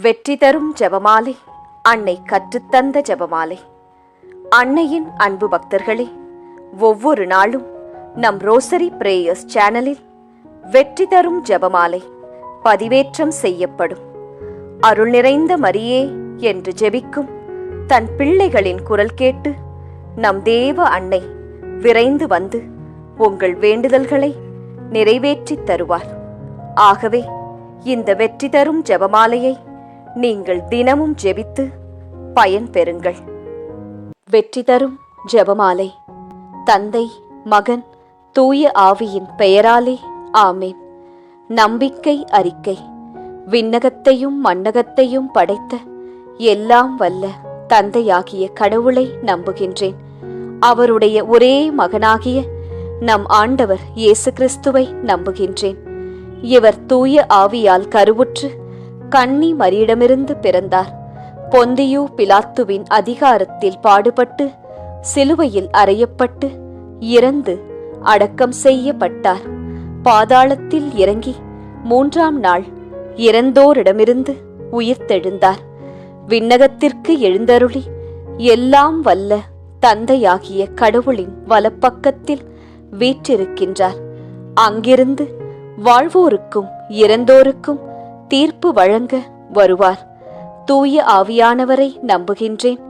வெற்றி தரும் ஜெபமாலை, அன்னை கற்றுத்தந்த ஜெபமாலை. அன்னையின் அன்பு பக்தர்களே, ஒவ்வொரு நாளும் நம் ரோசரி பிரேயர்ஸ் சேனலில் வெற்றி தரும் ஜெபமாலை பதிவேற்றம் செய்யப்படும். அருள் நிறைந்த மரியே என்று ஜெபிக்கும் தன் பிள்ளைகளின் குரல் கேட்டு நம் தேவ அன்னை விரைந்து வந்து உங்கள் வேண்டுதல்களை நிறைவேற்றித் தருவார். ஆகவே இந்த வெற்றி தரும் ஜெபமாலையை நீங்கள் தினமும் ஜெபித்து பயன் பெறுங்கள். வெற்றி தரும் ஜெபமாலை. தந்தை, மகன், தூய ஆவியின் பெயராலே ஆமேன். நம்பிக்கை அறிக்கை. விண்ணகத்தையும் மண்ணகத்தையும் படைத்த எல்லாம் வல்ல தந்தையாகிய கடவுளை நம்புகின்றேன். அவருடைய ஒரே மகனாகிய நம் ஆண்டவர் இயேசு கிறிஸ்துவை நம்புகின்றேன். இவர் தூய ஆவியால் கருவுற்று கன்னி மரியிடமிருந்து பிறந்தார். பொந்தியு பிலாத்துவின் அதிகாரத்தில் பாடுபட்டு சிலுவையில் அறையப்பட்டு இறந்து அடக்கம் செய்யப்பட்டார். பாதாளத்தில் இறங்கி 3ஆம் நாள் இறந்தோரிடமிருந்து உயிர்த்தெழுந்தார். விண்ணகத்திற்கு எழுந்தருளி எல்லாம் வல்ல தந்தையாகிய கடவுளின் வலப்பக்கத்தில் வீற்றிருக்கின்றார். அங்கிருந்து வாழ்வோருக்கும் இறந்தோருக்கும் தீர்ப்பு வழங்க வருவார். தூய ஆவியானவரை நம்புகின்றேன்.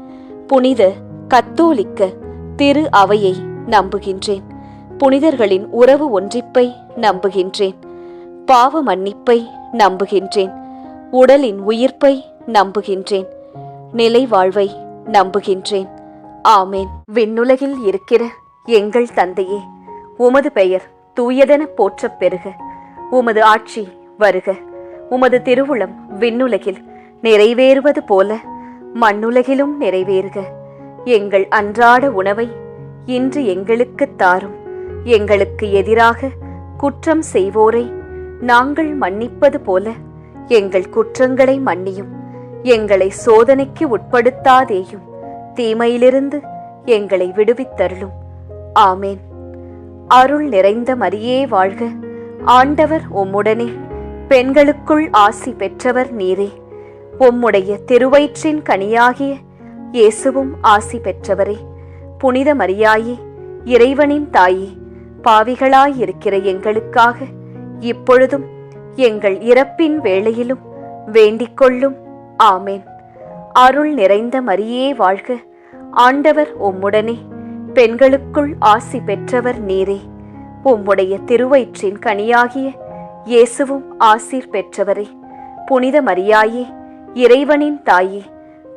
புனித கத்தோலிக்க திரு அவையை நம்புகின்றேன். புனிதர்களின் உறவு ஒன்றிப்பை நம்புகின்றேன். பாவ மன்னிப்பை நம்புகின்றேன். உடலின் உயிர்ப்பை நம்புகின்றேன். நிலை வாழ்வை நம்புகின்றேன். ஆமேன். விண்ணுலகில் இருக்கிற எங்கள் தந்தையே, உமது பெயர் தூயதென போற்றப் பெறுக. உமது ஆட்சி வருக. உமது திருவுளம் விண்ணுலகில் நிறைவேறுவது போல மண்ணுலகிலும் நிறைவேறுக. எங்கள் அன்றாட உணவை இன்று எங்களுக்கு தாரும். எங்களுக்கு எதிராக குற்றம் செய்வோரை நாங்கள் மன்னிப்பது போல எங்கள் குற்றங்களை மன்னியும். எங்களை சோதனைக்கு உட்படுத்தாதேயும், தீமையிலிருந்து எங்களை விடுவித்தருளும். ஆமேன். அருள் நிறைந்த மரியே வாழ்க. ஆண்டவர் உம்முடனே. பெண்களுக்குள் ஆசி பெற்றவர் நீரே. உம்முடைய திருவயிற்றின் கனியாகிய இயேசுவும் ஆசி பெற்றவரே. புனித மரியாயே, இறைவனின் தாயே, பாவிகளாயிருக்கிற எங்களுக்காக இப்பொழுதும் எங்கள் இறப்பின் வேளையிலும் வேண்டிக்கொள்ளும். ஆமேன். அருள் நிறைந்த மரியே வாழ்க. ஆண்டவர் உம்முடனே. பெண்களுக்குள் ஆசி பெற்றவர் நீரே. உம்முடைய திருவயிற்றின் கனியாகிய இயேசுவும் ஆசீர் பெற்றவரே. புனித மரியாயே, இறைவனின் தாயே,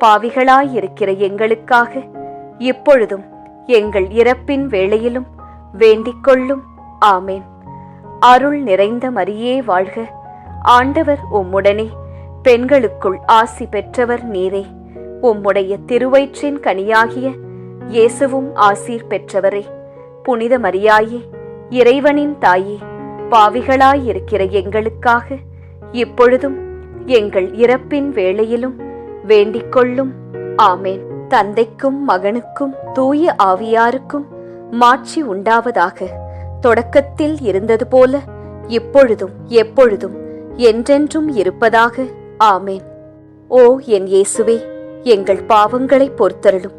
பாவிகளாயிருக்கிற எங்களுக்காக இப்பொழுதும் எங்கள் இறப்பின் வேளையிலும் வேண்டிக்கொள்ளும். ஆமேன். அருள் நிறைந்த மரியே வாழ்க. ஆண்டவர் உம்முடனே. பெண்களுக்குள் ஆசி பெற்றவர் நீரே. உம்முடைய திருவயிற்றின் கனியாகிய இயேசுவும் ஆசீர் பெற்றவரே. புனித மரியாயே, இறைவனின் தாயே, பாவிகளாயிருக்கிற எங்களுக்காக இப்பொழுதும் எங்கள் இறப்பின் வேளையிலும் வேண்டிக்கொள்ளும். ஆமேன். தந்தைக்கும் மகனுக்கும் தூய ஆவியாருக்கும் மாட்சி உண்டாவதாக. தொடக்கத்தில் இருந்தது போல இப்பொழுதும் எப்பொழுதும் என்றென்றும் இருப்பதாக. ஆமேன். ஓ என் இயேசுவே, எங்கள் பாவங்களை பொறுத்தருளும்.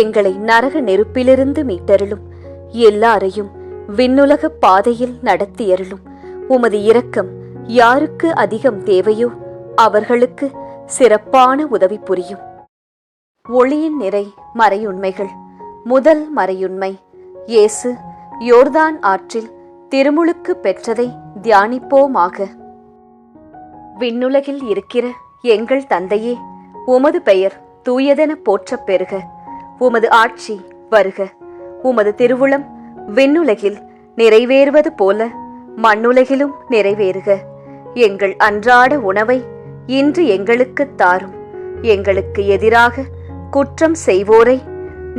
எங்களை நரக நெருப்பிலிருந்து மீட்டருளும். எல்லாரையும் விண்ணுலக பாதையில் நடத்தியருளும். உமது இரக்கம் யாருக்கு அதிகம் தேவையோ அவர்களுக்கு சிறப்பான உதவி புரியும். ஒளியின் நிறை மறையுண்மைகள். முதல் மறையுண்மை, இயேசு யோர்தான் ஆற்றில் திருமுழுக்கு பெற்றதை தியானிப்போமாக. விண்ணுலகில் இருக்கிற எங்கள் தந்தையே, உமது பெயர் தூயதென போற்றப் பெறுக. உமது ஆட்சி வருக. உமது திருவுளம் விண்ணுலகில் நிறைவேறுவது போல மண்ணுலகிலும் நிறைவேறுக. எங்கள் அன்றாட உணவை இன்று எங்களுக்கு தாரும். எங்களுக்கு எதிராக குற்றம் செய்வோரை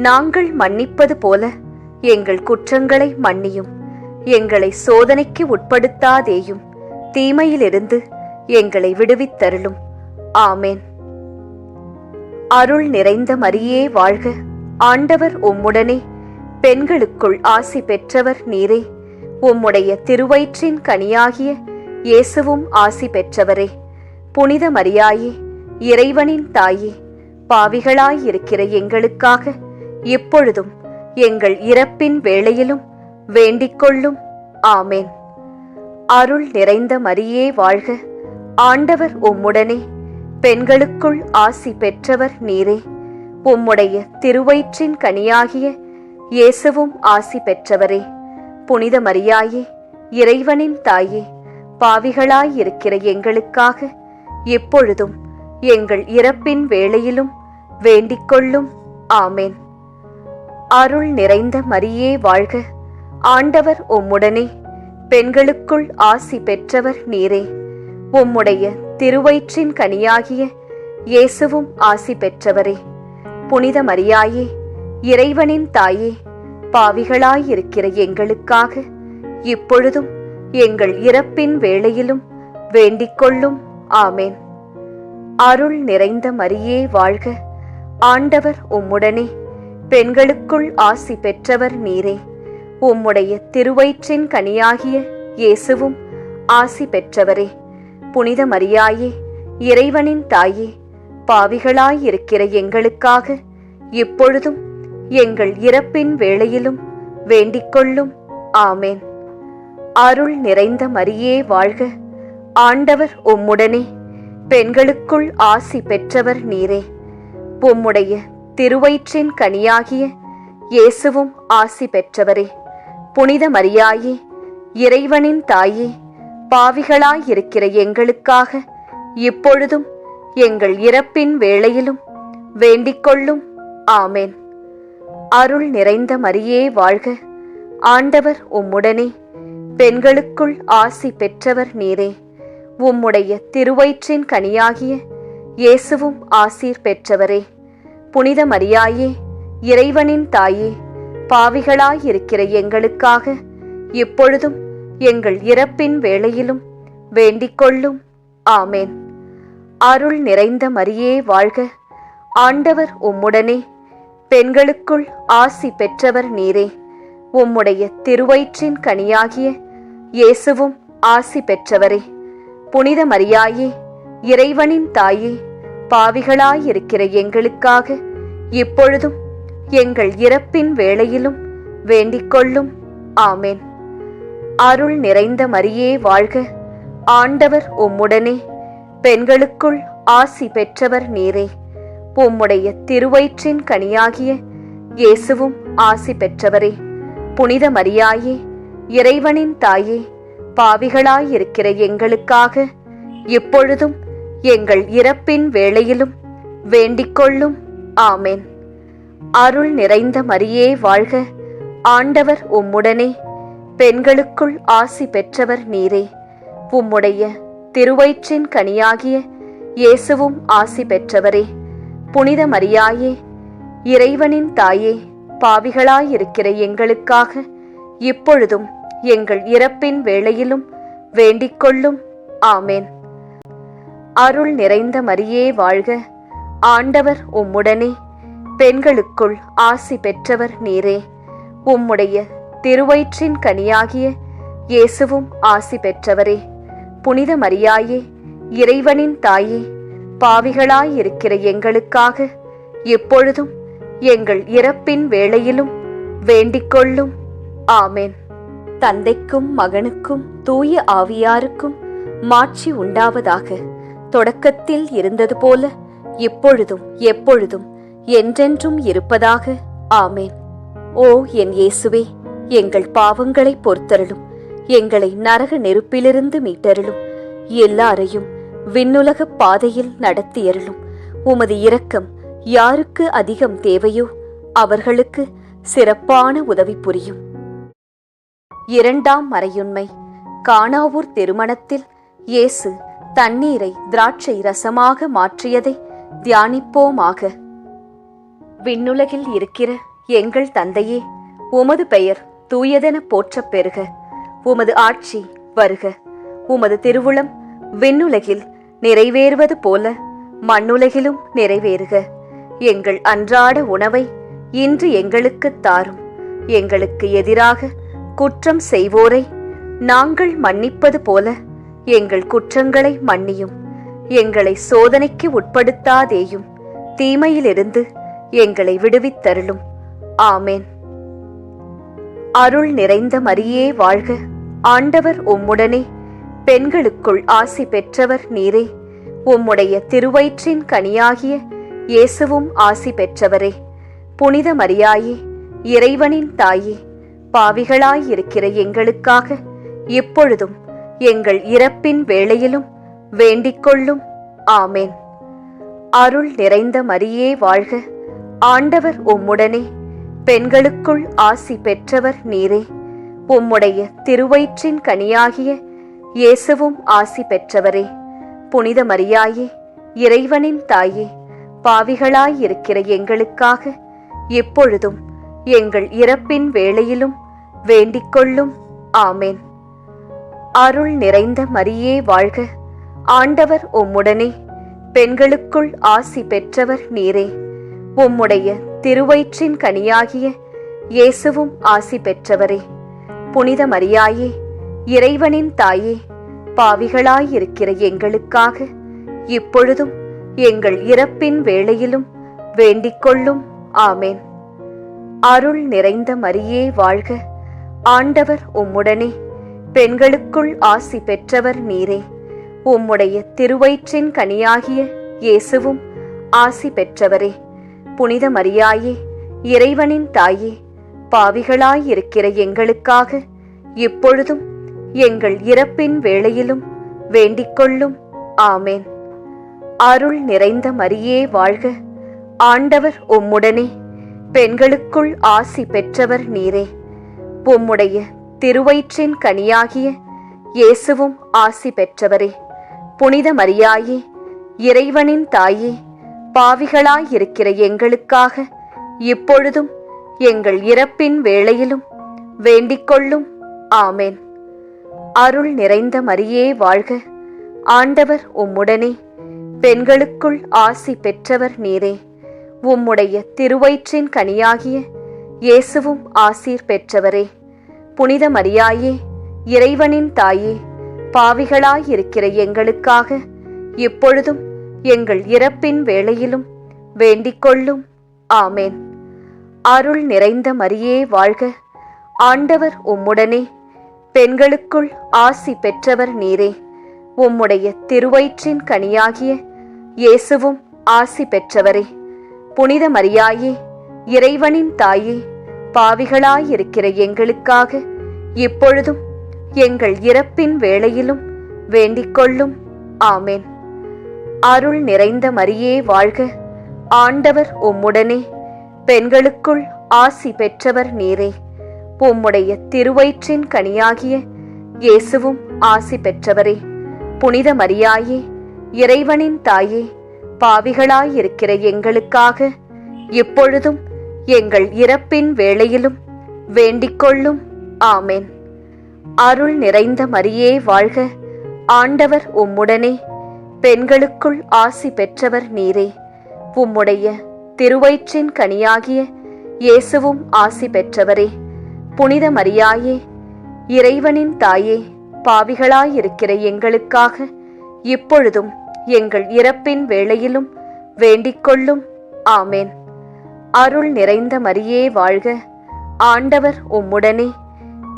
நாங்கள் மன்னிப்பது போல எங்கள் குற்றங்களை மன்னியும். எங்களை சோதனைக்கு உட்படுத்தாதேயும், தீமையிலிருந்து எங்களை விடுவித்தருளும். ஆமேன். அருள் நிறைந்த மரியே வாழ்க. ஆண்டவர் உம்முடனே. பெண்களுக்குள் ஆசி பெற்றவர் நீரே. உம்முடைய திருவயிற்றின் கனியாகிய இயேசுவும் ஆசி பெற்றவரே. புனித மரியாயே, இறைவனின் தாயே, பாவிகளாயிருக்கிற எங்களுக்காக இப்பொழுதும் எங்கள் இறப்பின் வேளையிலும் வேண்டிக்கொள்ளும். ஆமேன். அருள் நிறைந்த மரியே வாழ்க, ஆண்டவர் உம்முடனே, பெண்களுக்குள் ஆசி பெற்றவர் நீரே. உம்முடைய திருவயிற்றின் கனியாகிய இயேசுவும் ஆசி பெற்றவரே. புனித மரியாயே, இறைவனின் தாயே, பாவிகளாயிருக்கிற எங்களுக்காக இப்பொழுதும் எங்கள் இறப்பின் வேளையிலும் வேண்டிக்கொள்ளும். ஆமேன். அருள் நிறைந்த மரியே வாழ்க, ஆண்டவர் உம்முடனே, பெண்களுக்குள் ஆசி பெற்றவர் நீரே. உம்முடைய திருவயிற்றின் கனியாகிய இயேசுவும் ஆசி பெற்றவரே. புனித மரியாயே, இறைவனின் தாயே, பாவிகளாயிருக்கிற எங்களுக்காக இப்பொழுதும் எங்கள் இறப்பின் வேளையிலும் வேண்டிக்கொள்ளும். ஆமேன். அருள் நிறைந்த மரியே வாழ்க, ஆண்டவர் உம்முடனே, பெண்களுக்குள் ஆசி பெற்றவர் நீரே. உம்முடைய திருவயிற்றின் கனியாகிய இயேசுவும் ஆசி பெற்றவரே. புனித மரியாயே, இறைவனின் தாயே, பாவிகளாயிருக்கிற எங்களுக்காக இப்பொழுதும் எங்கள் இறப்பின் வேளையிலும் வேண்டிக்கொள்ளும். ஆமேன். அருள் நிறைந்த மரியே வாழ்க, ஆண்டவர் உம்முடனே, பெண்களுக்குள் ஆசி பெற்றவர் நீரே. உம்முடைய திருவயிற்றின் கனியாகிய இயேசுவும் ஆசி பெற்றவரே. புனித மரியாயே, இறைவனின் தாயே, பாவிகளாயிருக்கிற எங்களுக்காக இப்பொழுதும் எங்கள் இறப்பின் வேளையிலும் வேண்டிக்கொள்ளும். ஆமேன். அருள் நிறைந்த மரியே வாழ்க, ஆண்டவர் உம்முடனே, பெண்களுக்குள் ஆசி பெற்றவர் நீரே. உம்முடைய திருவயிற்றின் கனியாகிய இயேசுவும் ஆசீர் பெற்றவரே. புனித மரியாயே, இறைவனின் தாயே, பாவிகளாயிருக்கிற எங்களுக்காக இப்பொழுதும் எங்கள் இறப்பின் வேளையிலும் வேண்டிக்கொள்ளும். ஆமேன். அருள் நிறைந்த மரியே வாழ்க, ஆண்டவர் உம்முடனே, பெண்களுக்குள் ஆசி பெற்றவர் நீரே. உம்முடைய திருவயிற்றின் கனியாகிய இயேசுவும் ஆசி பெற்றவரே. புனித மரியாயே, இறைவனின் தாயே, பாவிகளாயிருக்கிற எங்களுக்காக இப்பொழுதும் எங்கள் இறப்பின் வேளையிலும் வேண்டிக்கொள்ளும். ஆமேன். அருள் நிறைந்த மரியே வாழ்க, ஆண்டவர் உம்முடனே, பெண்களுக்குள் ஆசி பெற்றவர் நீரே. உம்முடைய திருவயிற்றின் கனியாகிய இயேசுவும் ஆசி பெற்றவரே. புனித மரியாயே, இறைவனின் தாயே, பாவிகளாயிருக்கிற எங்களுக்காக இப்பொழுதும் எங்கள் இறப்பின் வேளையிலும் வேண்டிக்கொள்ளும். ஆமேன். அருள் நிறைந்த மரியே வாழ்க, ஆண்டவர் உம்முடனே, பெண்களுக்குள் ஆசி பெற்றவர் நீரே. உம்முடைய திருவயிற்றின் கனியாகிய இயேசுவும் ஆசி பெற்றவரே. புனித மரியாயே, இறைவனின் தாயே, பாவிகளாயிருக்கிற எங்களுக்காக இப்பொழுதும் எங்கள் இறப்பின் வேளையிலும் வேண்டிக்கொள்ளும். ஆமேன். அருள் நிறைந்த மரியே வாழ்க, ஆண்டவர் உம்முடனே, பெண்களுக்குள் ஆசி பெற்றவர் நீரே. உம்முடைய திருவயிற்றின் கனியாகிய இயேசுவும் ஆசி பெற்றவரே. புனித மரியாயே, இறைவனின் தாயே, பாவிகளாயிருக்கிற எங்களுக்காக இப்பொழுதும் எங்கள் இறப்பின் வேளையிலும் வேண்டிக்கொள்ளும். ஆமேன். தந்தைக்கும் மகனுக்கும் தூய ஆவியாருக்கும் மாட்சி உண்டாவதாக. தொடக்கத்தில் இருந்தது போல இப்பொழுதும் எப்பொழுதும் என்றென்றும் இருப்பதாக. ஆமேன். ஓ என் இயேசுவே, எங்கள் பாவங்களை பொறுத்தருளும், எங்களை நரக நெருப்பிலிருந்து மீட்டருளும், எல்லாரையும் விண்ணுலக பாதையில் நடத்தியருளும். உமது இரக்கம் யாருக்கு அதிகம் தேவையோ அவர்களுக்கு சிறப்பான உதவி புரியும். இரண்டாம் மறையுண்மை. கானாவூர் திருமணத்தில் இயேசு தண்ணீரை திராட்சை ரசமாக மாற்றியதை தியானிப்போமாக. விண்ணுலகில் இருக்கிற எங்கள் தந்தையே, உமது பெயர் தூயதென போற்றப் பெறுக. உமது ஆட்சி வருக. உமது திருவுளம் விண்ணுலகில் நிறைவேறுவது போல மண்ணுலகிலும் நிறைவேறுக. எங்கள் அன்றாட உணவை இன்று எங்களுக்குத் தாரும். எங்களுக்கு எதிராக குற்றம் செய்வோரை நாங்கள் மன்னிப்பது போல எங்கள் குற்றங்களை மன்னியும். எங்களை சோதனைக்கு உட்படுத்தாதேயும், தீமையிலிருந்து எங்களை விடுவித்தருளும். ஆமேன். அருள் நிறைந்த மரியே வாழ்க, ஆண்டவர் உம்முடனே, பெண்களுக்குள் ஆசி பெற்றவர் நீரே. உம்முடைய திருவயிற்றின் கனியாகிய இயேசுவும் ஆசி பெற்றவரே. புனித மரியாயே, இறைவனின் தாயே, பாவிகளாயிருக்கிற எங்களுக்காக எப்பொழுதும் எங்கள் இறப்பின் வேளையிலும் வேண்டிக்கொள்ளும். ஆமேன். அருள் நிறைந்த மரியே வாழ்க, ஆண்டவர் உம்முடனே, பெண்களுக்குள் ஆசி பெற்றவர் நீரே. உம்முடைய திருவயிற்றின் கனியாகிய இயேசுவும் ஆசி பெற்றவரே. புனித மரியாயே, இறைவனின் தாயே, பாவிகளாயிருக்கிற எங்களுக்காக எப்பொழுதும் எங்கள் இறப்பின் வேளையிலும் வேண்டிக்கொள்ளும். ஆமேன். அருள் நிறைந்த மரியே வாழ்க, ஆண்டவர் உம்முடனே, பெண்களுக்குள் ஆசி பெற்றவர் நீரே. உம்முடைய திருவயிற்றின் கனியாகிய இயேசுவும் ஆசி பெற்றவரே. புனித மரியாயே, இறைவனின் தாயே, பாவிகளாயிருக்கிற எங்களுக்காக இப்பொழுதும் எங்கள் இறப்பின் வேளையிலும் வேண்டிக்கொள்ளும். ஆமேன். அருள் நிறைந்த மரியே வாழ்க, ஆண்டவர் உம்முடனே, பெண்களுக்குள் ஆசி பெற்றவர் நீரே. உம்முடைய திருவயிற்றின் கனியாகிய இயேசுவும் ஆசி பெற்றவரே. புனித மரியாயே, இறைவனின் தாயே, பாவிகளாயிருக்கிற எங்களுக்காக இப்பொழுதும் எங்கள் இறப்பின் வேளையிலும் வேண்டிக்கொள்ளும். ஆமேன். அருள் நிறைந்த மரியே வாழ்க, ஆண்டவர் உம்முடனே, பெண்களுக்குள் ஆசி பெற்றவர் நீரே. உம்முடைய திருவயிற்றின் கனியாகிய இயேசுவும் ஆசி பெற்றவரே. புனித மரியாயே, இறைவனின் தாயே, பாவிகளாயிருக்கிற எங்களுக்காக இப்பொழுதும் எங்கள் இறப்பின் வேளையிலும் வேண்டிக்கொள்ளும். ஆமேன். அருள் நிறைந்த மரியே வாழ்க, ஆண்டவர் உம்முடனே, பெண்களுக்குள் ஆசி பெற்றவர் நீரே. உம்முடைய திருவயிற்றின் கனியாகிய இயேசுவும் ஆசீர் பெற்றவரே. புனித மரியாயே, இறைவனின் தாயே, பாவிகளாயிருக்கிற எங்களுக்காக இப்பொழுதும் எங்கள் இறப்பின் வேளையிலும் வேண்டிக்கொள்ளும். ஆமேன். அருள் நிறைந்த மரியே வாழ்க, ஆண்டவர் உம்முடனே, பெண்களுக்குள் ஆசி பெற்றவர் நீரே. உம்முடைய திருவயிற்றின் கனியாகிய இயேசுவும் ஆசி பெற்றவரே. புனித மரியாயே, இறைவனின் தாயே, பாவிகளாயிருக்கிற எங்களுக்காக இப்பொழுதும் எங்கள் இறப்பின் வேளையிலும் வேண்டிக்கொள்ளும். ஆமேன். அருள் நிறைந்த மரியே வாழ்க, ஆண்டவர் உம்முடனே, பெண்களுக்குள் ஆசி பெற்றவர் நீரே. உம்முடைய திருவயிற்றின் கனியாகிய இயேசுவும் ஆசி பெற்றவரே. புனித மரியாயே, இறைவனின் தாயே, பாவிகளாயிருக்கிற எங்களுக்காக இப்பொழுதும் எங்கள் இறப்பின் வேளையிலும் வேண்டிக்கொள்ளும். ஆமேன். அருள் நிறைந்த மரியே வாழ்க, ஆண்டவர் உம்முடனே, பெண்களுக்குள் ஆசி பெற்றவர் நீரே. உம்முடைய திருவயிற்றின் கனியாகிய இயேசுவும் ஆசி பெற்றவரே. புனித மரியாயே, இறைவனின் தாயே, பாவிகளாயிருக்கிற எங்களுக்காக இப்பொழுதும் எங்கள் இறப்பின் வேளையிலும் வேண்டிக்கொள்ளும். ஆமேன். அருள் நிறைந்த மரியே வாழ்க, ஆண்டவர் உம்முடனே,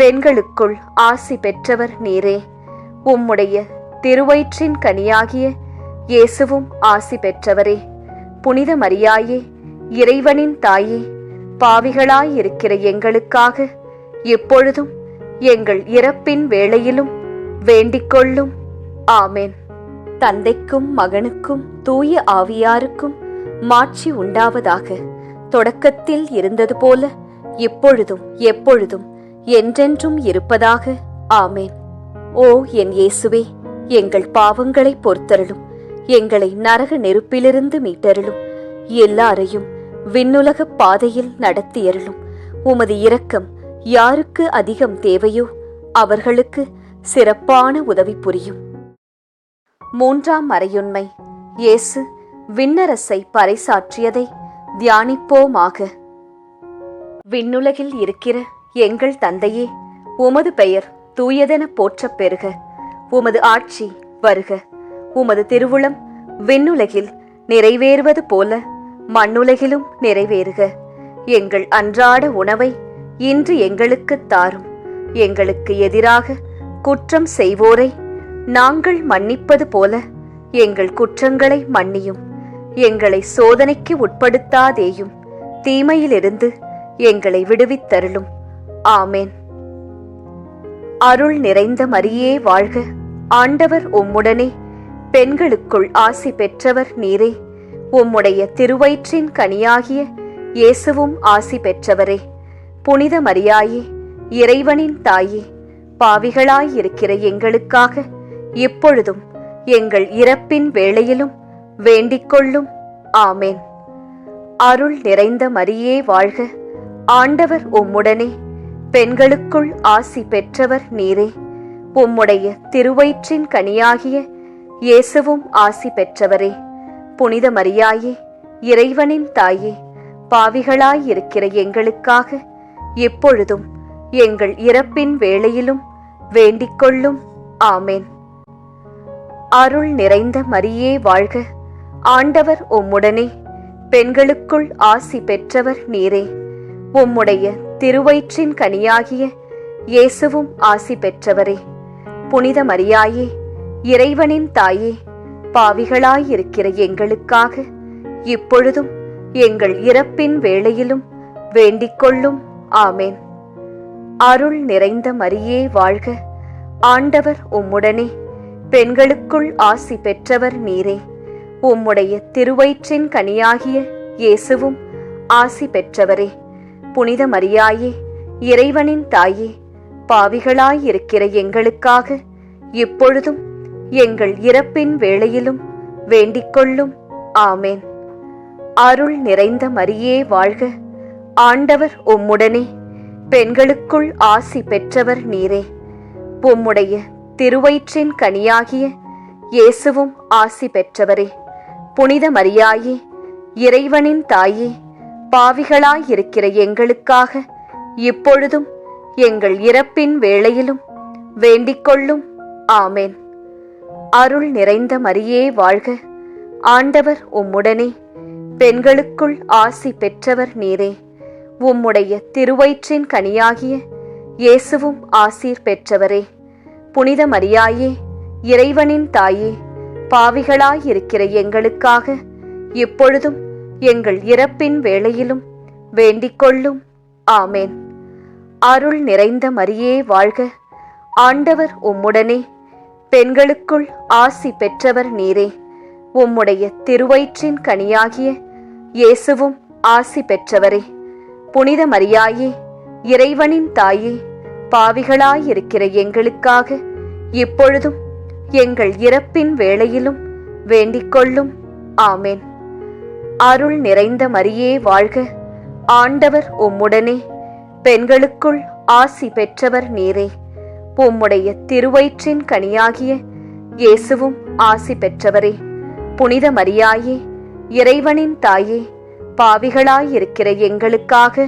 பெண்களுக்குள் ஆசி பெற்றவர் நீரே. உம்முடைய திருவயிற்றின் கனியாகிய இயேசுவும் ஆசி பெற்றவரே. புனித மரியாயே, இறைவனின் தாயே, பாவிகளாயிருக்கிற எங்களுக்காக எப்பொழுதும் எங்கள் இறப்பின் வேளையிலும் வேண்டிக்கொள்ளும். ஆமேன். தந்தைக்கும் மகனுக்கும் தூய ஆவியாருக்கும் மாட்சி உண்டாவதாக. தொடக்கத்தில் இருந்தது போல இப்பொழுதும் எப்பொழுதும் என்றென்றும் இருப்பதாக. ஆமேன். ஓ என் இயேசுவே, எங்கள் பாவங்களை பொறுத்தருளும், எங்களை நரக நெருப்பிலிருந்து மீட்டருளும், எல்லாரையும் விண்ணுலக பாதையில் நடத்தியருளும். உமது இரக்கம் யாருக்கு அதிகம் தேவையோ அவர்களுக்கு சிறப்பான உதவி புரியும். மூன்றாம் மறையுண்மை, இயேசு விண்ணரசை பறைசாற்றியதை தியானிப்போமாக. விண்ணுலகில் இருக்கிற எங்கள் தந்தையே, உமது பெயர் தூயதென போற்றப் பெறுக. உமது ஆட்சி வருக. உமது திருவுளம் விண்ணுலகில் நிறைவேறுவது போல மண்ணுலகிலும் நிறைவேறுக. எங்கள் அன்றாட உணவை இன்று எங்களுக்குத் தாரும். எங்களுக்கு எதிராக குற்றம் செய்வோரை நாங்கள் மன்னிப்பது போல எங்கள் குற்றங்களை மன்னியும். எங்களை சோதனைக்கு உட்படுத்தாதேயும், தீமையிலிருந்து எங்களை விடுவித்தருளும். ஆமேன். அருள் நிறைந்த மரியே வாழ்க. ஆண்டவர் உம்முடனே, பெண்களுக்குள் ஆசி பெற்றவர் நீரே. உம்முடைய திருவயிற்றின் கனியாகிய இயேசுவும் ஆசி பெற்றவரே. புனித மரியாயே, இறைவனின் தாயே, பாவிகளாயிருக்கிற எங்களுக்காக இப்பொழுதும் எங்கள் இறப்பின் வேளையிலும் வேண்டிக்கொள்ளும். ஆமேன். அருள் நிறைந்த மரியே வாழ்க. ஆண்டவர் உம்முடனே, பெண்களுக்குள் ஆசி பெற்றவர் நீரே. உம்முடைய திருவயிற்றின் கனியாகிய இயேசுவும் ஆசி பெற்றவரே. புனித மரியாயே, இறைவனின் தாயே, பாவிகளாயிருக்கிற எங்களுக்காக இப்பொழுதும் எங்கள் இறப்பின் வேளையிலும் வேண்டிக்கொள்ளும். ஆமேன். அருள் நிறைந்த மரியே வாழ்க. ஆண்டவர் உம்முடனே, பெண்களுக்குள் ஆசி பெற்றவர் நீரே. உம்முடைய திருவயிற்றின் கனியாகிய இயேசுவும் ஆசி பெற்றவரே. புனித மரியாயே, இறைவனின் தாயே, பாவிகளாயிருக்கிற எங்களுக்காக இப்பொழுதும் எங்கள் இறப்பின் வேளையிலும் வேண்டிக்கொள்ளும். ஆமேன். அருள் நிறைந்த மரியே வாழ்க. ஆண்டவர் உம்முடனே, பெண்களுக்குள் ஆசி பெற்றவர் நீரே. உம்முடைய திருவயிற்றின் கனியாகிய இயேசுவும் ஆசி பெற்றவரே. புனித மரியாயே, இறைவனின் தாயே, பாவிகளாயிருக்கிற எங்களுக்காக இப்பொழுதும் எங்கள் இறப்பின் வேளையிலும் வேண்டிக்கொள்ளும். ஆமேன். அருள் நிறைந்த மரியே வாழ்க. ஆண்டவர் உம்முடனே, பெண்களுக்குள் ஆசி பெற்றவர் நீரே. உம்முடைய திருவயிற்றின் கனியாகிய இயேசுவும் ஆசி பெற்றவரே. புனித மரியாயே, இறைவனின் தாயே, பாவிகளாயிருக்கிற எங்களுக்காக இப்பொழுதும் எங்கள் இறப்பின் வேளையிலும் வேண்டிக்கொள்ளும். ஆமேன். அருள் நிறைந்த மரியே வாழ்க. ஆண்டவர் உம்முடனே, பெண்களுக்குள் ஆசி பெற்றவர் நீரே. உம்முடைய திருவயிற்றின் கனியாகிய இயேசுவும் ஆசீர் பெற்றவரே. புனித மரியாயே, இறைவனின் தாயே, பாவிகளாயிருக்கிற எங்களுக்காக இப்பொழுதும் எங்கள் இறப்பின் வேளையிலும் வேண்டிக்கொள்ளும். ஆமேன். அருள் நிறைந்த மரியே வாழ்க. ஆண்டவர் உம்முடனே, பெண்களுக்குள் ஆசி பெற்றவர் நீரே. உம்முடைய திருவயிற்றின் கனியாகிய இயேசுவும் ஆசி பெற்றவரே. புனித மரியாயே, இறைவனின் தாயே, பாவிகளாயிருக்கிற எங்களுக்காக இப்பொழுதும் எங்கள் இறப்பின் வேளையிலும் வேண்டிக்கொள்ளும். ஆமேன். அருள் நிறைந்த மரியே வாழ்க. ஆண்டவர் உம்முடனே, பெண்களுக்குள் ஆசி பெற்றவர் நீரே. உம்முடைய திருவயிற்றின் கனியாகிய இயேசுவும் ஆசி பெற்றவரே. புனித மரியாயே, இறைவனின் தாயே, பாவிகளாயிருக்கிற எங்களுக்காக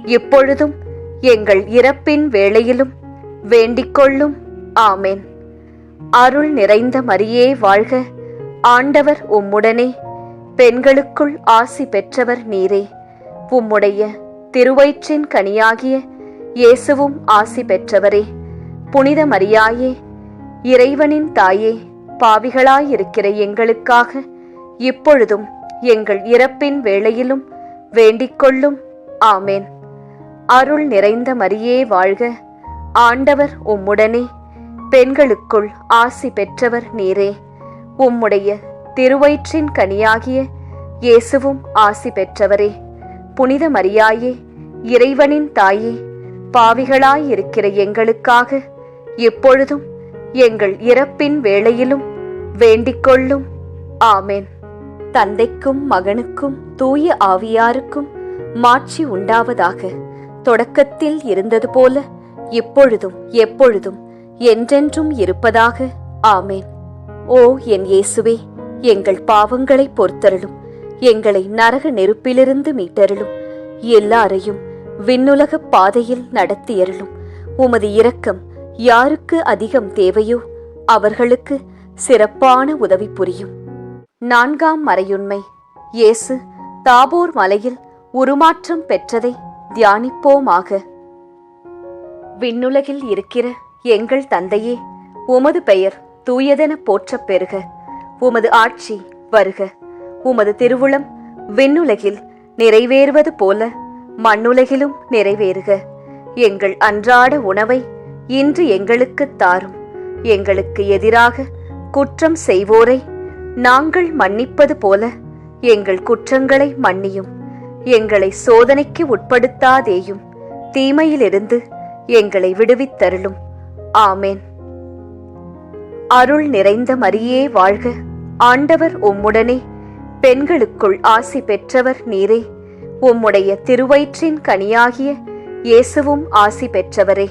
இப்பொழுதும் எங்கள் இறப்பின் வேளையிலும் வேண்டிக்கொள்ளும். ஆமேன். அருள் நிறைந்த மரியே வாழ்க. ஆண்டவர் உம்முடனே, பெண்களுக்குள் ஆசி பெற்றவர் நீரே. உம்முடைய திருவயிற்றின் கனியாகிய இயேசுவும் ஆசி பெற்றவரே. புனித மரியாயே, இறைவனின் தாயே, பாவிகளாயிருக்கிற எங்களுக்காக இப்பொழுதும் எங்கள் இறப்பின் வேளையிலும் வேண்டிக்கொள்ளும். ஆமேன். அருள் நிறைந்த மரியே வாழ்க. ஆண்டவர் உம்முடனே, பெண்களுக்குள் ஆசி பெற்றவர் நீரே. உம்முடைய திருவயிற்றின் கனியாகிய இயேசுவும் ஆசி பெற்றவரே. புனித மரியாயே, இறைவனின் தாயே, பாவிகளாயிருக்கிற எங்களுக்காக இப்பொழுதும் எங்கள் இறப்பின் வேளையிலும் வேண்டிக்கொள்ளும். ஆமேன். தந்தைக்கும் மகனுக்கும் தூய ஆவியாருக்கும் மாட்சி உண்டாவதாக. தொடக்கத்தில் இருந்தது போல இப்பொழுதும் எப்பொழுதும் என்றென்றும் இருப்பதாக. ஆமேன். ஓ என் இயேசுவே, எங்கள் பாவங்களை பொறுத்தருளும். எங்களை நரக நெருப்பிலிருந்து மீட்டருளும். எல்லாரையும் விண்ணுலக பாதையில் நடத்தியருளும். உமது இரக்கம் யாருக்கு அதிகம் தேவையோ அவர்களுக்கு சிறப்பான உதவி புரியும். 4ஆம் மறையுண்மை. இயேசு தாபோர் மலையில் உருமாற்றம் பெற்றதை தியானிப்போமாக. விண்ணுலகில் இருக்கிற எங்கள் தந்தையே, உமது பெயர் தூயதென போற்றப் பெறுக. உமது ஆட்சி வருக. உமது திருவுளம் விண்ணுலகில் நிறைவேறுவது போல மண்ணுலகிலும் நிறைவேறுக. எங்கள் அன்றாட உணவை இன்று எங்களுக்குத் தாரும். எங்களுக்கு எதிராக குற்றம் செய்வோரை நாங்கள் மன்னிப்பது போல எங்கள் குற்றங்களை மன்னியும். எங்களை சோதனைக்கு உட்படுத்தாதேயும், தீமையிலிருந்து எங்களை விடுவித்தருளும். ஆமேன். அருள் நிறைந்த மரியே வாழ்க. ஆண்டவர் உம்முடனே, பெண்களுக்குள் ஆசி பெற்றவர் நீரே. உம்முடைய திருவயிற்றின் கனியாகிய இயேசுவும் ஆசி பெற்றவரே.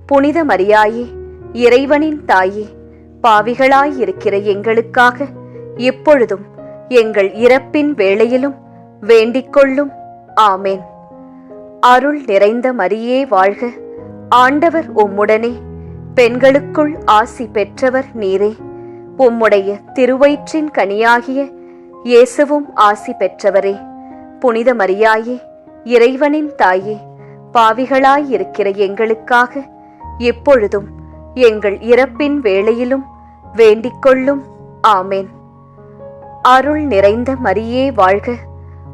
புனித மரியாயே, இறைவனின் தாயே, பாவிகளாயிருக்கிற எங்களுக்காக இப்பொழுதும் எங்கள் இறப்பின் வேளையிலும் வேண்டிக்கொள்ளும். ஆமேன். அருள் நிறைந்த மரியே வாழ்க. ஆண்டவர் உம்முடனே, பெண்களுக்குள் ஆசி பெற்றவர் நீரே. உம்முடைய திருவயிற்றின் கனியாகிய இயேசுவும் ஆசி பெற்றவரே. புனித மரியாயே, இறைவனின் தாயே, பாவிகளாயிருக்கிற எங்களுக்காக எப்பொழுதும் எங்கள் இறப்பின் வேளையிலும் வேண்டிக்கொள்ளும். ஆமேன். அருள் நிறைந்த மரியே வாழ்க.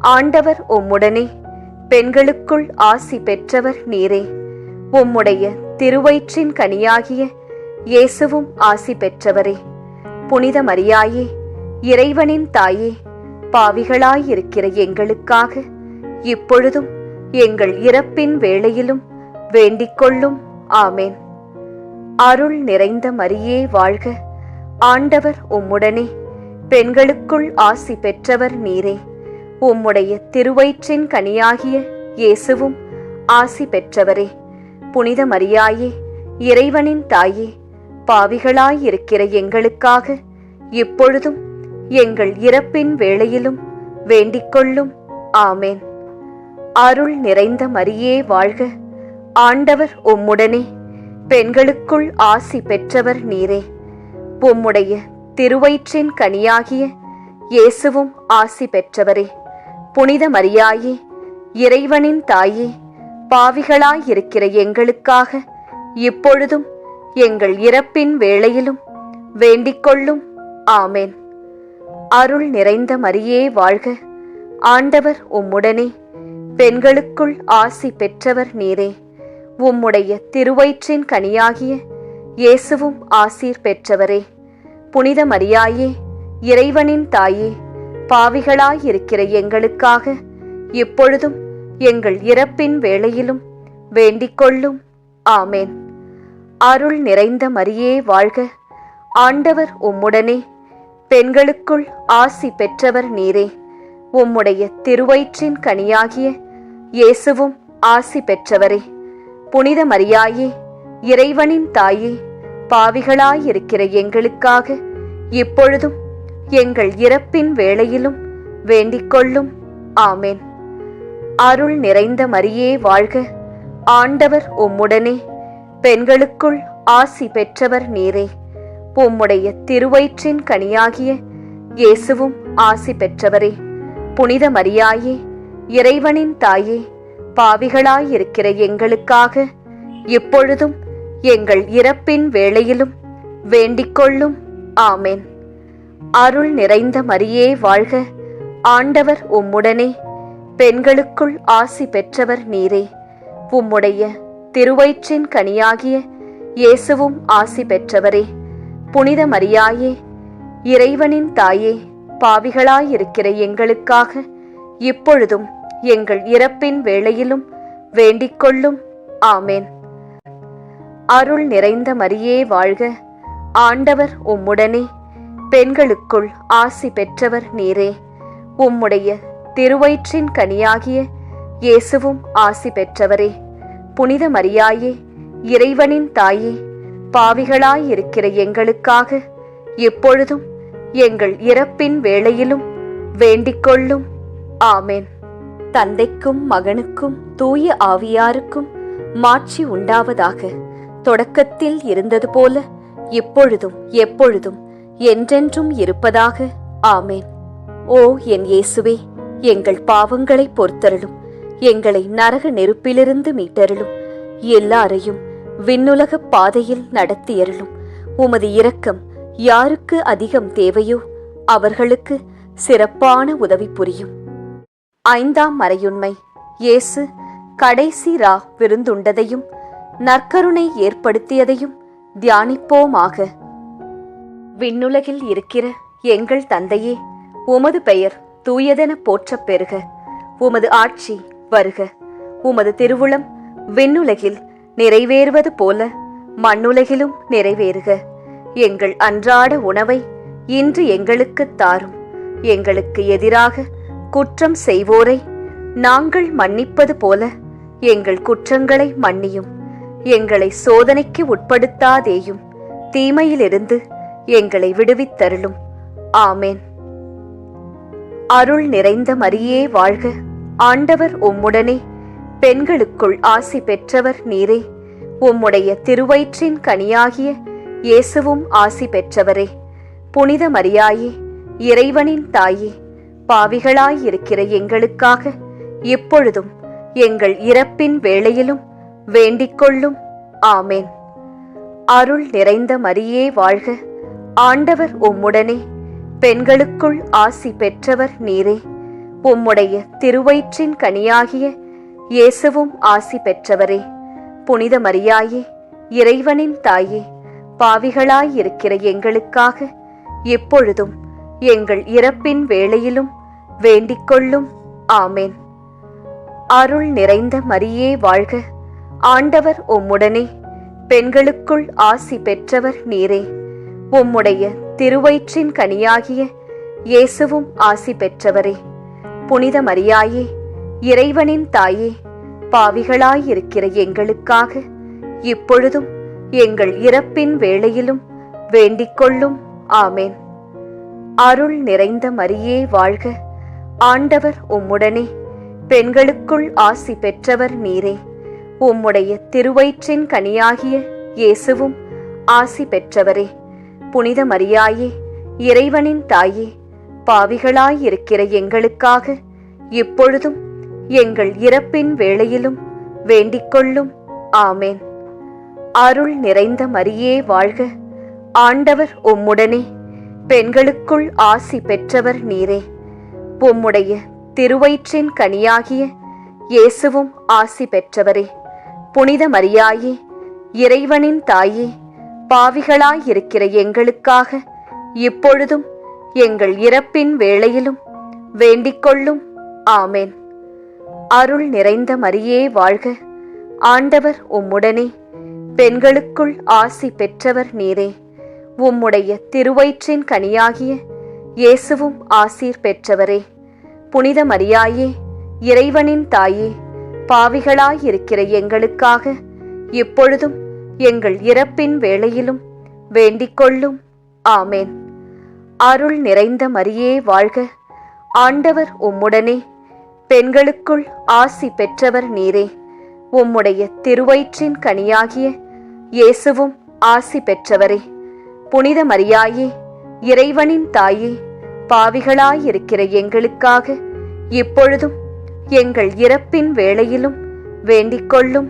ஆண்டவர் உம்முடனே, பெண்களுக்குள் ஆசி பெற்றவர் நீரே. உம்முடைய திருவயிற்றின் கனியாகிய இயேசுவும் ஆசி பெற்றவரே. புனித மரியாயே, இறைவனின் தாயே, பாவிகளாயிருக்கிற எங்களுக்காக இப்பொழுதும் எங்கள் இறப்பின் வேளையிலும் வேண்டிக்கொள்ளும். ஆமேன். அருள் நிறைந்த மரியே வாழ்க. ஆண்டவர் உம்முடனே, பெண்களுக்குள் ஆசி பெற்றவர் நீரே. உம்முடைய திருவயிற்றின் கனியாகிய இயேசுவும் ஆசி பெற்றவரே. புனித மரியாயே, இறைவனின் தாயே, பாவிகளாயிருக்கிற எங்களுக்காக இப்பொழுதும் எங்கள் இறப்பின் வேளையிலும் வேண்டிக்கொள்ளும். ஆமேன். அருள் நிறைந்த மரியே வாழ்க. ஆண்டவர் உம்முடனே, பெண்களுக்குள் ஆசி பெற்றவர் நீரே. உம்முடைய திருவயிற்றின் கனியாகிய இயேசுவும் ஆசி பெற்றவரே. புனித மரியாயே, இறைவனின் தாயே, பாவிகளாயிருக்கிற எங்களுக்காக இப்பொழுதும் எங்கள் இறப்பின் வேளையிலும் வேண்டிக்கொள்ளும். ஆமேன். அருள் நிறைந்த மரியே வாழ்க. ஆண்டவர் உம்முடனே, பெண்களுக்குள் ஆசி பெற்றவர் நீரே. உம்முடைய திருவயிற்றின் கனியாகிய இயேசுவும் ஆசீர் பெற்றவரே. புனித மரியாயே, இறைவனின் தாயே, பாவிகளாயிருக்கிற எங்களுக்காக இப்பொழுதும் எங்கள் இறப்பின் வேளையிலும் வேண்டிக்கொள்ளும். ஆமேன். அருள் நிறைந்த மரியே வாழ்க. ஆண்டவர் உம்முடனே, பெண்களுக்குள் ஆசி பெற்றவர் நீரே. உம்முடைய திருவயிற்றின் கனியாகிய இயேசுவும் ஆசி பெற்றவரே. புனித மரியாயே, இறைவனின் தாயே, பாவிகளாயிருக்கிற எங்களுக்காக இப்பொழுதும் எங்கள் இறப்பின் வேளையிலும் வேண்டிக்கொள்ளும். ஆமேன். அருள் நிறைந்த மரியே வாழ்க. ஆண்டவர் உம்முடனே, பெண்களுக்குள் ஆசி பெற்றவர் நீரே. உம்முடைய திருவயிற்றின் கனியாகிய இயேசுவும் ஆசி பெற்றவரே. புனித மரியாயே, இறைவனின் தாயே, பாவிகளாயிருக்கிற எங்களுக்காக இப்பொழுதும் எங்கள் இறப்பின் வேளையிலும் வேண்டிக்கொள்ளும். ஆமேன். அருள் நிறைந்த மரியே வாழ்க. ஆண்டவர் உம்முடனே, பெண்களுக்குள் ஆசி பெற்றவர் நீரே. உம்முடைய திருவயிற்றின் கனியாகிய இயேசுவும் ஆசி பெற்றவரே. புனித மரியாயே, இறைவனின் தாயே, பாவிகளாயிருக்கிற எங்களுக்காக இப்பொழுதும் எங்கள் இறப்பின் வேளையிலும் வேண்டிக்கொள்ளும். ஆமேன். அருள் நிறைந்த மரியே வாழ்க. ஆண்டவர் உம்முடனே, பெண்களுக்குள் ஆசி பெற்றவர் நீரே. உம்முடைய திருவயிற்றின் கனியாகிய இயேசுவும் ஆசி பெற்றவரே. புனித மரியாயே, இறைவனின் தாயே, பாவிகளாயிருக்கிற எங்களுக்காக எப்பொழுதும் எங்கள் இறப்பின் வேளையிலும் வேண்டிக்கொள்ளும். ஆமேன். தந்தைக்கும் மகனுக்கும் தூய ஆவியாருக்கும் மாட்சி உண்டாவதாக. தொடக்கத்தில் இருந்தது போல இப்பொழுதும் எப்பொழுதும் என்றென்றும் இருப்பதாக. ஆமேன். ஓ என் இயேசுவே, எங்கள் பாவங்களை பொறுத்தருளும், எங்களை நரக நெருப்பிலிருந்து மீட்டருளும், எல்லாரையும் விண்ணுலக பாதையில் நடத்தியருளும். உமது இரக்கம் யாருக்கு அதிகம் தேவையோ அவர்களுக்கு சிறப்பான உதவி புரியும். 5ஆம் மறையுண்மை. இயேசு கடைசி விருந்துண்டதையும் நற்கருணை ஏற்படுத்தியதையும் தியானிப்போமாக. விண்ணுலகில் இருக்கிற எங்கள் தந்தையே, உமது பெயர் தூயதென போற்றப் பெறுக. உமது ஆட்சி வருக. உமது திருவுளம் விண்ணுலகில் நிறைவேறுவது போல மண்ணுலகிலும் நிறைவேறுக. எங்கள் அன்றாட உணவை இன்று எங்களுக்குத் தாரும். எங்களுக்கு எதிராக குற்றம் செய்வோரை நாங்கள் மன்னிப்பது போல எங்கள் குற்றங்களை மன்னியும். எங்களை சோதனைக்கு உட்படுத்தாதேயும், தீமையிலிருந்து எங்களை விடுவித்தருளும். ஆமேன். அருள் நிறைந்த மரியே வாழ்க. ஆண்டவர் உம்முடனே, பெண்களுக்குள் ஆசி பெற்றவர் நீரே. உம்முடைய திருவயிற்றின் கனியாகிய இயேசுவும் ஆசி பெற்றவரே. புனித மரியாயே, இறைவனின் தாயே, பாவிகளாயிருக்கிற எங்களுக்காக இப்பொழுதும் எங்கள் இறப்பின் வேளையிலும் வேண்டிக்கொள்ளும். ஆமேன். அருள் நிறைந்த மரியே வாழ்க. ஆண்டவர் உம்முடனே, பெண்களுக்குள் ஆசி பெற்றவர் நீரே. உம்முடைய திருவயிற்றின் கனியாகிய இயேசுவும் ஆசி பெற்றவரே. புனித மரியாயே, இறைவனின் தாயே, பாவிகளாயிருக்கிற எங்களுக்காக இப்பொழுதும் எங்கள் இறப்பின் வேளையிலும் வேண்டிக்கொள்ளும். ஆமேன். அருள் நிறைந்த மரியே வாழ்க. ஆண்டவர் உம்முடனே, பெண்களுக்குள் ஆசி பெற்றவர் நீரே. உம்முடைய திருவயிற்றின் கனியாகிய இயேசுவும் ஆசி பெற்றவரே. புனித மரியாயே, இறைவனின் தாயே, பாவிகளாயிருக்கிற எங்களுக்காக இப்பொழுதும் எங்கள் இறப்பின் வேளையிலும் வேண்டிக்கொள்ளும். ஆமேன். அருள் நிறைந்த மரியே வாழ்க. ஆண்டவர் உம்முடனே, பெண்களுக்குள் ஆசி பெற்றவர் நீரே. உம்முடைய திருவயிற்றின் கனியாகிய இயேசுவும் ஆசி பெற்றவரே. புனித மரியாயே, இறைவனின் தாயே, பாவிகளாயிருக்கிற எங்களுக்காக இப்பொழுதும் எங்கள் இறப்பின் வேளையிலும் வேண்டிக்கொள்ளும். ஆமேன். அருள் நிறைந்த மரியே வாழ்க. ஆண்டவர் உம்முடனே, பெண்களுக்குள் ஆசி பெற்றவர் நீரே. உம்முடைய திருவயிற்றின் கனியாகிய இயேசுவும் ஆசி பெற்றவரே. புனித மரியாயே, இறைவனின் தாயே, பாவிகளாயிருக்கிற எங்களுக்காக இப்பொழுதும் எங்கள் இறப்பின் வேளையிலும் வேண்டிக்கொள்ளும். ஆமேன். அருள் நிறைந்த மரியே வாழ்க. ஆண்டவர் உம்முடனே, பெண்களுக்குள் ஆசி பெற்றவர் நீரே. உம்முடைய திருவயிற்றின் கனியாகிய இயேசுவும் ஆசீர் பெற்றவரே. புனித மரியாயே, இறைவனின் தாயே, பாவிகளாயிருக்கிற எங்களுக்காக இப்பொழுதும் எங்கள் இறப்பின் வேளையிலும் வேண்டிக்கொள்ளும். ஆமேன். அருள் நிறைந்த மரியே வாழ்க. ஆண்டவர் உம்முடனே, பெண்களுக்குள் ஆசி பெற்றவர் நீரே. உம்முடைய திருவயிற்றின் கனியாகிய இயேசுவும் ஆசி பெற்றவரே. புனித மரியாயே, இறைவனின் தாயே, பாவிகளாயிருக்கிற எங்களுக்காக இப்பொழுதும் எங்கள் இறப்பின் வேளையிலும் வேண்டிக்கொள்ளும்.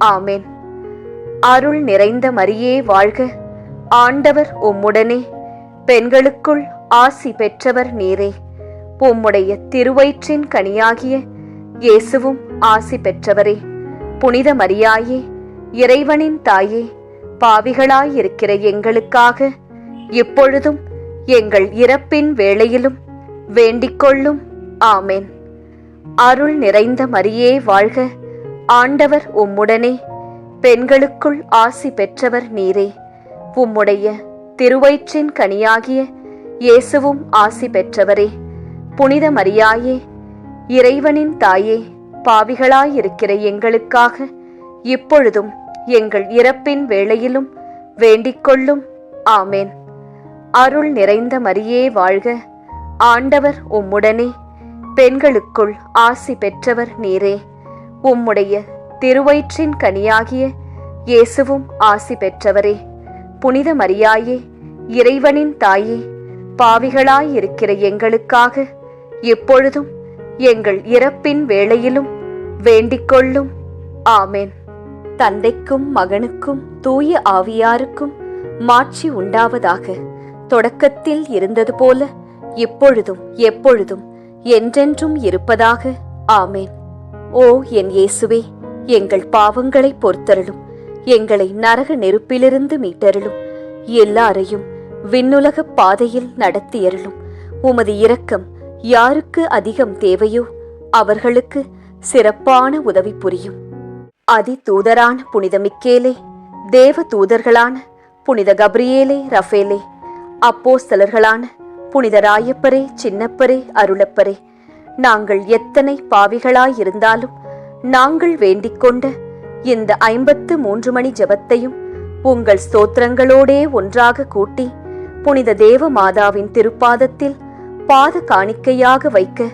ஆமேன். அருள் நிறைந்த மரியே வாழ்க. ஆண்டவர் உம்முடனே, பெண்களுக்குள் ஆசி பெற்றவர் நீரே. உம்முடைய திருவயிற்றின் கனியாகிய இயேசுவும் ஆசி பெற்றவரே. புனித மரியாயே, இறைவனின் தாயே, பாவிகளாயிருக்கிற எங்களுக்காக இப்பொழுதும் எங்கள் இறப்பின் வேளையிலும் வேண்டிக்கொள்ளும். ஆமேன். அருள் நிறைந்த மரியே வாழ்க. ஆண்டவர் உம்முடனே, பெண்களுக்குள் ஆசி பெற்றவர் நீரே. உம்முடைய திருவயிற்றின் கனியாகிய இயேசுவும் ஆசி பெற்றவரே. புனித மரியாயே, இறைவனின் தாயே, பாவிகளாயிருக்கிற எங்களுக்காக இப்பொழுதும் எங்கள் இறப்பின் வேளையிலும் வேண்டிக்கொள்ளும். ஆமேன். அருள் நிறைந்த மரியே வாழ்க. ஆண்டவர் உம்முடனே, பெண்களுக்குள் ஆசி பெற்றவர் நீரே. உம்முடைய திருவயிற்றின் கனியாகிய இயேசுவும் ஆசி பெற்றவரே. புனித மரியாயே, இறைவனின் தாயே, பாவிகளாயிருக்கிற எங்களுக்காக எப்பொழுதும் எங்கள் இறப்பின் வேளையிலும் வேண்டிக் கொள்ளும். ஆமென். தந்தைக்கும் மகனுக்கும் தூய ஆவியாருக்கும் மாட்சி உண்டாவதாக. தொடக்கத்தில் இருந்தது போல இப்பொழுதும் எப்பொழுதும் என்றென்றும் இருப்பதாக. ஆமென். ஓ என் இயேசுவே, எங்கள் பாவங்களை பொறுத்தருளும். எங்களை நரக நெருப்பிலிருந்து மீட்டருளும். எல்லாரையும் விண்ணுலக பாதையில் நடத்தியருளும். உமது இரக்கம் யாருக்கு அதிகம் தேவையோ அவர்களுக்கு சிறப்பான உதவி புரியும். அதி தூதரான புனித மிக்கேலே, தேவ தூதர்களான புனித கப்ரியேலே, ரஃபேலே, அப்போஸ்தலர்களான புனித ராயப்பரே, சின்னப்பரே, அருளப்பரே, நாங்கள் எத்தனை பாவிகளாயிருந்தாலும் நாங்கள் வேண்டிக் கொண்ட இந்த 53 மணி ஜெபத்தையும் உங்கள் ஸ்தோத்திரங்களோடே ஒன்றாக கூட்டி புனித தேவ மாதாவின் திருப்பாதத்தில் பாத காணிக்கையாக வைக்க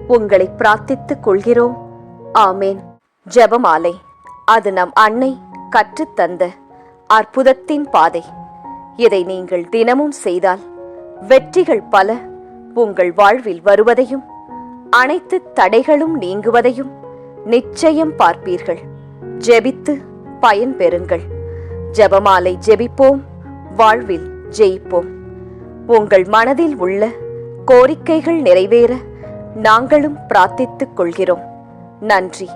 உங்களை பிரார்த்தித்துக் கொள்கிறோம். ஆமேன். ஜெபமாலை. அது நம் அன்னை கற்றுத்தந்த அற்புதத்தின் பாதை. இதை நீங்கள் தினமும் செய்தால் வெற்றிகள் பல உங்கள் வாழ்வில் வருவதையும் அனைத்து தடைகளும் நீங்குவதையும் நிச்சயம் பார்ப்பீர்கள். ஜெபித்து பயன் பெறுங்கள். ஜெபமாலை ஜெபிப்போம், வாழ்வில் ஜெயிப்போம். உங்கள் மனதில் உள்ள கோரிக்கைகள் நிறைவேற நாங்களும் பிரார்த்தித்துக் கொள்கிறோம். நன்றி.